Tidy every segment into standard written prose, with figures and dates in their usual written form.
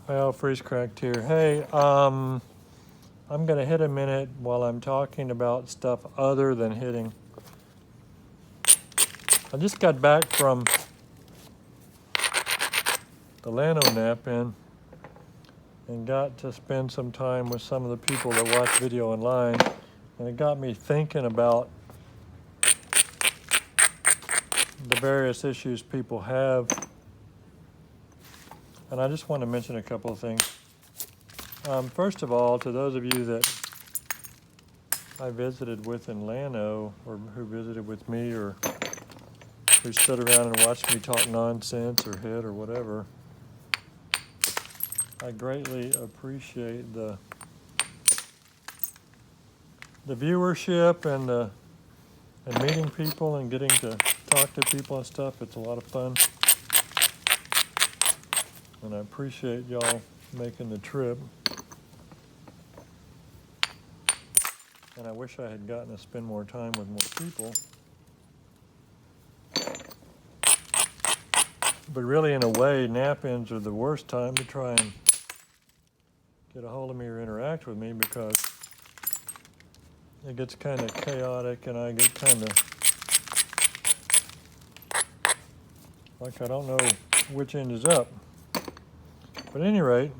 Well, freeze cracked here. Hey, I'm gonna hit a minute while I'm talking about stuff other than hitting. I just got back from the Lano nap-in and got to spend some time with some of the people that watch video online, and it got me thinking about the various issues people have. And I just want to mention a couple of things. First of all, to those of you that I visited with in Lano, or who visited with me, or who stood around and watched me talk nonsense or hit or whatever, I greatly appreciate the viewership and meeting people and getting to talk to people and stuff. It's a lot of fun. And I appreciate y'all making the trip. And I wish I had gotten to spend more time with more people. But really, in a way, nap-ins are the worst time to try and get a hold of me or interact with me, because it gets kind of chaotic and I get kind of like I don't know which end is up. But at any rate,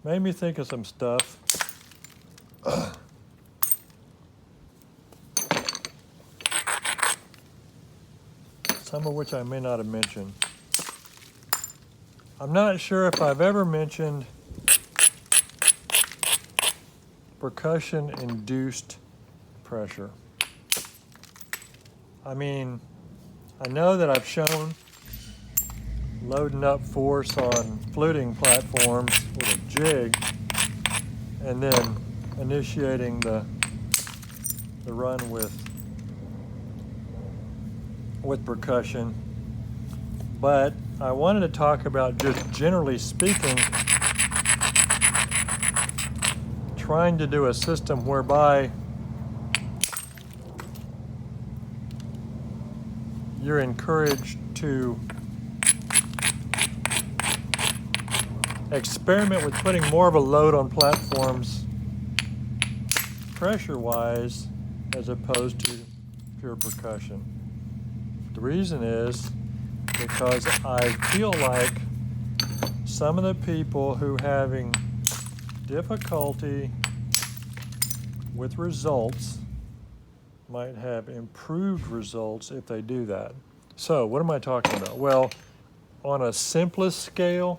made me think of some stuff. Some of which I may not have mentioned. I'm not sure if I've ever mentioned percussion-induced pressure. I mean, I know that I've shown loading up force on fluting platforms with a jig and then initiating the run with percussion. But I wanted to talk about, just generally speaking, trying to do a system whereby you're encouraged to experiment with putting more of a load on platforms pressure-wise as opposed to pure percussion. The reason is because I feel like some of the people who are having difficulty with results might have improved results if they do that. So what am I talking about? Well, on the simplest scale,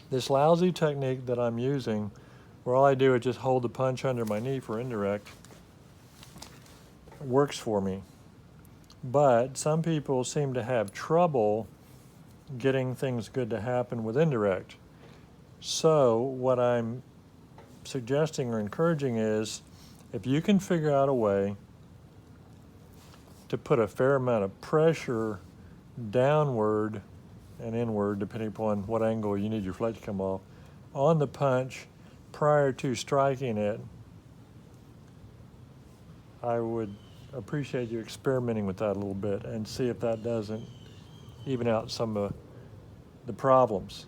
this lousy technique that I'm using, where all I do is just hold the punch under my knee for indirect, works for me. But some people seem to have trouble getting things good to happen with indirect. So what I'm suggesting or encouraging is, if you can figure out a way to put a fair amount of pressure downward and inward, depending upon what angle you need your flet to come off, on the punch prior to striking it, I would appreciate you experimenting with that a little bit and see if that doesn't even out some of the problems.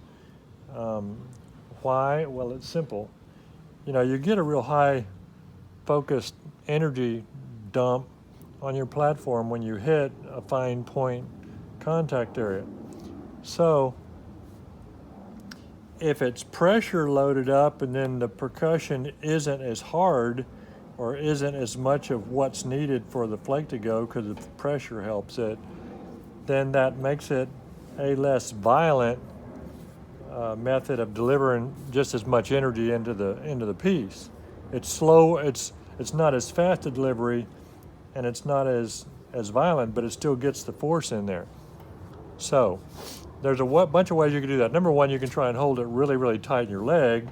Why? Well, it's simple. You know, you get a real high focused energy dump on your platform when you hit a fine point contact area. So if it's pressure loaded up and then the percussion isn't as hard or isn't as much of what's needed for the flake to go because the pressure helps it, then that makes it a less violent method of delivering just as much energy into the piece. It's slow, it's not as fast a delivery, and it's not as violent, but it still gets the force in there. So there's a bunch of ways you can do that. Number one, you can try and hold it really, really tight in your leg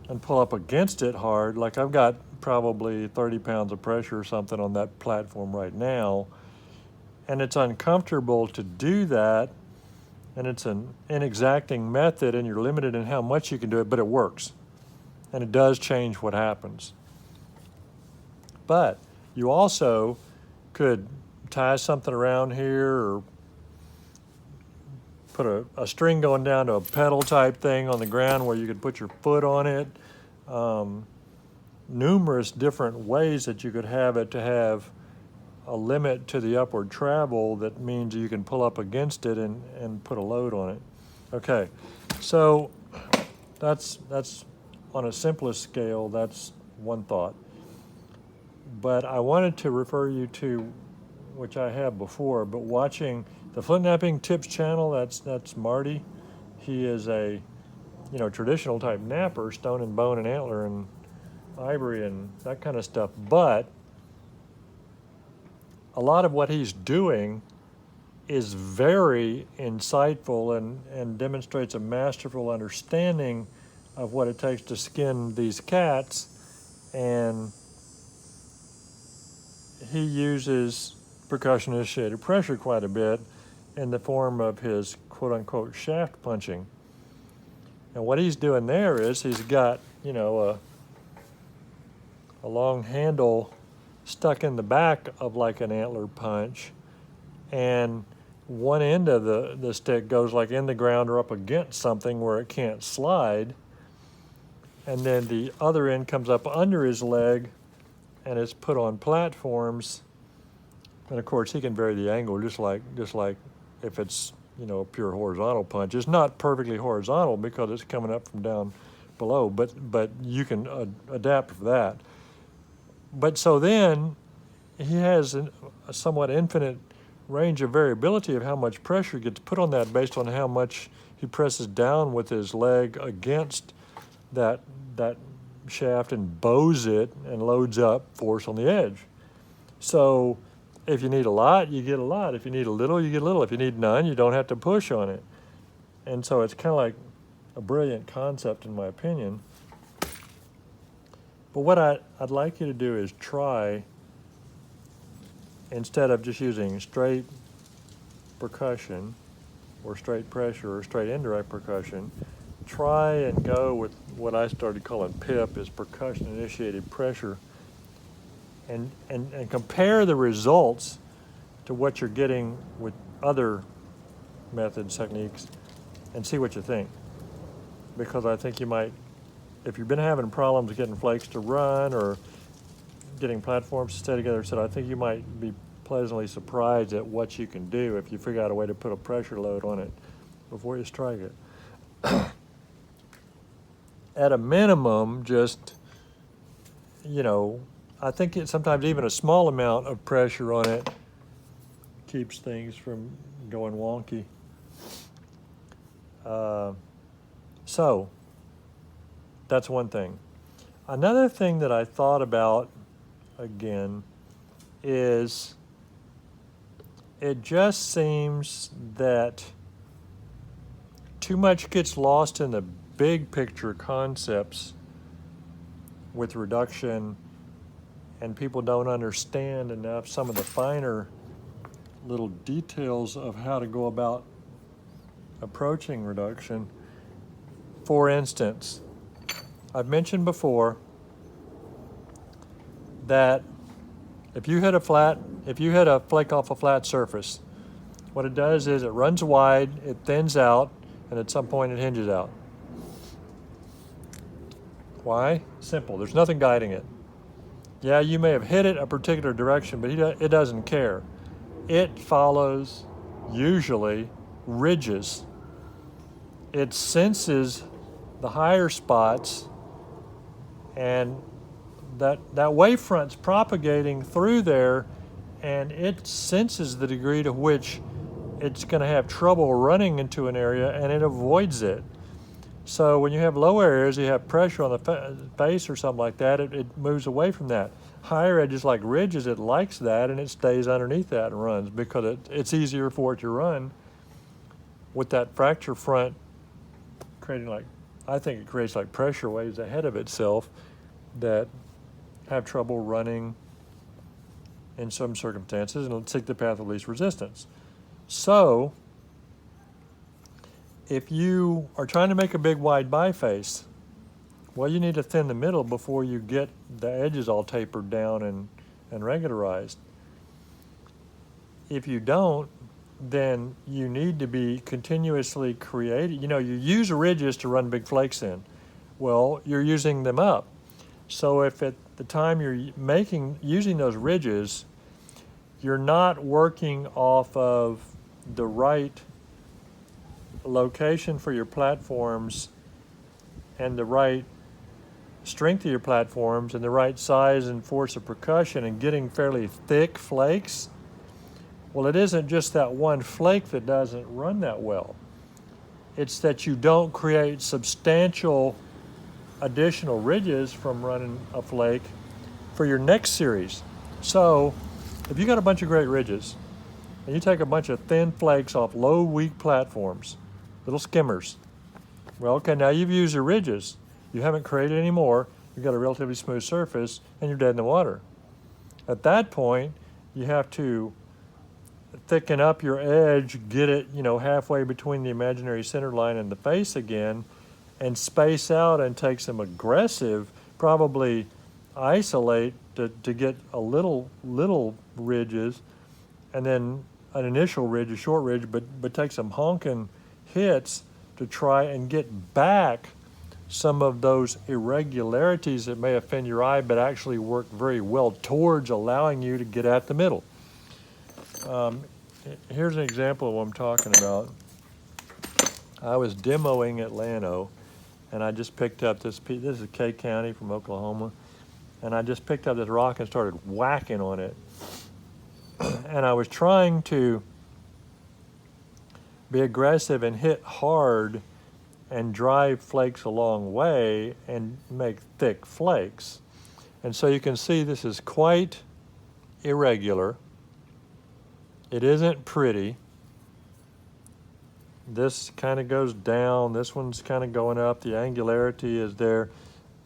and pull up against it hard. Like I've got probably 30 pounds of pressure or something on that platform right now, and it's uncomfortable to do that, and it's an inexacting method, and you're limited in how much you can do it, but it works, and it does change what happens. But you also could tie something around here or put a string going down to a pedal type thing on the ground where you could put your foot on it. Numerous different ways that you could have it to have a limit to the upward travel that means you can pull up against it and put a load on it. Okay, so that's on a simplest scale, that's one thought. But I wanted to refer you to, which I have before, but watching the Flint Knapping Tips channel, that's Marty. He is a, traditional type napper, stone and bone and antler and ivory and that kind of stuff. But a lot of what he's doing is very insightful and demonstrates a masterful understanding of what it takes to skin these cats. And he uses percussion-initiated pressure quite a bit in the form of his quote-unquote shaft punching. And what he's doing there is he's got, a long handle stuck in the back of like an antler punch, and one end of the stick goes like in the ground or up against something where it can't slide, and then the other end comes up under his leg and it's put on platforms. And of course he can vary the angle just like if it's a pure horizontal punch. It's not perfectly horizontal because it's coming up from down below, but you can adapt for that. But so then he has a somewhat infinite range of variability of how much pressure gets put on that based on how much he presses down with his leg against that shaft and bows it and loads up force on the edge. So if you need a lot, you get a lot. If you need a little, you get a little. If you need none, you don't have to push on it. And so it's kind of like a brilliant concept in my opinion. But what I'd like you to do is try, instead of just using straight percussion or straight pressure or straight indirect percussion, try and go with what I started calling PIP, is percussion-initiated pressure, and compare the results to what you're getting with other methods, techniques, and see what you think. Because I think you might, if you've been having problems getting flakes to run or getting platforms to stay together, so I think you might be pleasantly surprised at what you can do if you figure out a way to put a pressure load on it before you strike it. At a minimum, just, I think sometimes even a small amount of pressure on it keeps things from going wonky. So that's one thing. Another thing that I thought about again is it just seems that too much gets lost in the big picture concepts with reduction, and people don't understand enough some of the finer little details of how to go about approaching reduction. For instance, I've mentioned before that if you hit a flake off a flat surface, what it does is it runs wide, it thins out, and at some point it hinges out. Why? Simple. There's nothing guiding it. Yeah, you may have hit it a particular direction, but it doesn't care. It follows, usually, ridges. It senses the higher spots, and that wavefront's propagating through there, and it senses the degree to which it's going to have trouble running into an area, and it avoids it. So when you have low areas, you have pressure on the face or something like that, it moves away from that. Higher edges like ridges, it likes that, and it stays underneath that and runs because it's easier for it to run with that fracture front creating I think it creates like pressure waves ahead of itself that have trouble running in some circumstances and seek the path of least resistance. So if you are trying to make a big wide biface, well, you need to thin the middle before you get the edges all tapered down and regularized. if you don't, then you need to be continuously creating. You use ridges to run big flakes in. Well, you're using them up. So if at the time you're using those ridges, you're not working off of the right location for your platforms and the right strength of your platforms and the right size and force of percussion and getting fairly thick flakes, well, it isn't just that one flake that doesn't run that well. It's that you don't create substantial additional ridges from running a flake for your next series. So if you got a bunch of great ridges and you take a bunch of thin flakes off low, weak platforms, little skimmers, well, okay, now you've used your ridges. You haven't created any more. You've got a relatively smooth surface and you're dead in the water. At that point, you have to thicken up your edge, get it, halfway between the imaginary center line and the face again, and space out and take some aggressive, probably isolate to get a little ridges, and then an initial ridge, a short ridge, but take some honking hits to try and get back some of those irregularities that may offend your eye but actually work very well towards allowing you to get at the middle. Here's an example of what I'm talking about. I was demoing at Llano, and I just picked up this piece. This is K County from Oklahoma, and I just picked up this rock and started whacking on it. And I was trying to be aggressive and hit hard and drive flakes a long way and make thick flakes. And so you can see this is quite irregular. It isn't pretty. This kind of goes down. This one's kind of going up. The angularity is there.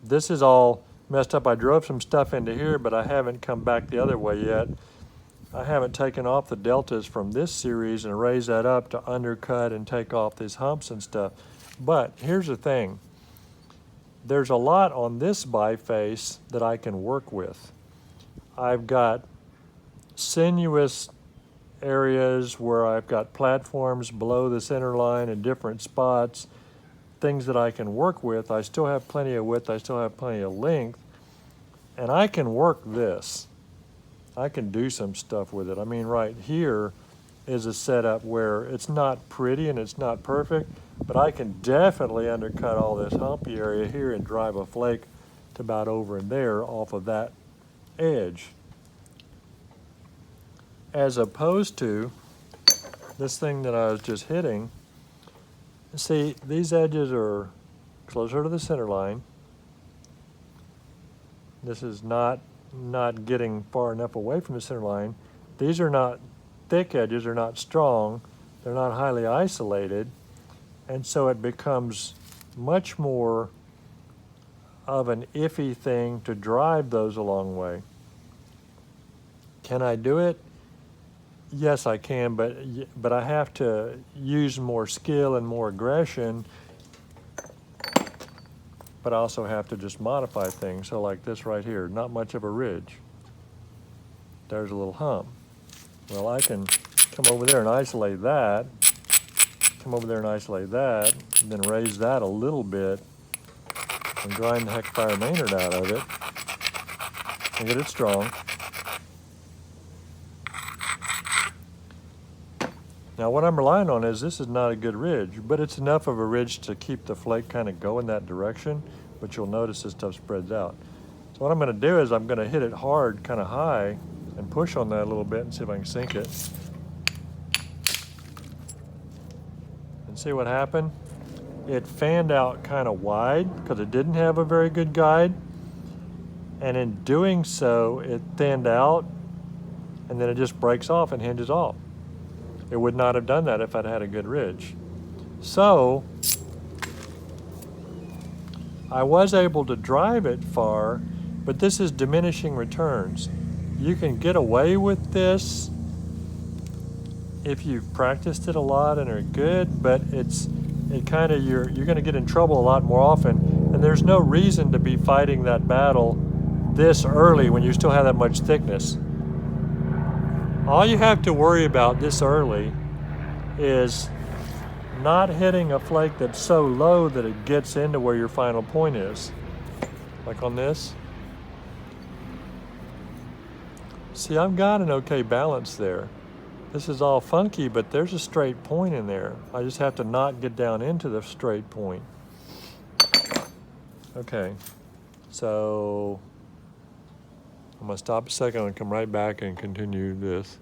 This is all messed up. I drove some stuff into here, but I haven't come back the other way yet. I haven't taken off the deltas from this series and raised that up to undercut and take off these humps and stuff. But here's the thing. There's a lot on this biface that I can work with. I've got sinuous areas where I've got platforms below the center line in different spots, things that I can work with. I still have plenty of width, I still have plenty of length, and I can work this. I can do some stuff with it. I mean, right here is a setup where it's not pretty and it's not perfect, but I can definitely undercut all this humpy area here and drive a flake to about over in there off of that edge. As opposed to this thing that I was just hitting. See, these edges are closer to the center line. This is not getting far enough away from the center line. These are not thick edges, they're not strong, they're not highly isolated, and so it becomes much more of an iffy thing to drive those a long way. Can I do it? Yes, I can, but I have to use more skill and more aggression, but I also have to just modify things. So like this right here, not much of a ridge. There's a little hump. Well, I can come over there and isolate that, come over there and isolate that, and then raise that a little bit and grind the heck fire Maynard out of it and get it strong. Now what I'm relying on is this is not a good ridge, but it's enough of a ridge to keep the flake kind of going that direction, but you'll notice this stuff spreads out. So what I'm going to do is I'm going to hit it hard, kind of high, and push on that a little bit and see if I can sink it. And see what happened? It fanned out kind of wide because it didn't have a very good guide, and in doing so it thinned out and then it just breaks off and hinges off. It would not have done that if I'd had a good ridge. So I was able to drive it far, but this is diminishing returns. You can get away with this if you've practiced it a lot and are good, but you're going to get in trouble a lot more often, and there's no reason to be fighting that battle this early when you still have that much thickness. All you have to worry about this early is not hitting a flake that's so low that it gets into where your final point is. Like on this. See, I've got an okay balance there. This is all funky, but there's a straight point in there. I just have to not get down into the straight point. Okay, so I'm gonna stop a second and come right back and continue this.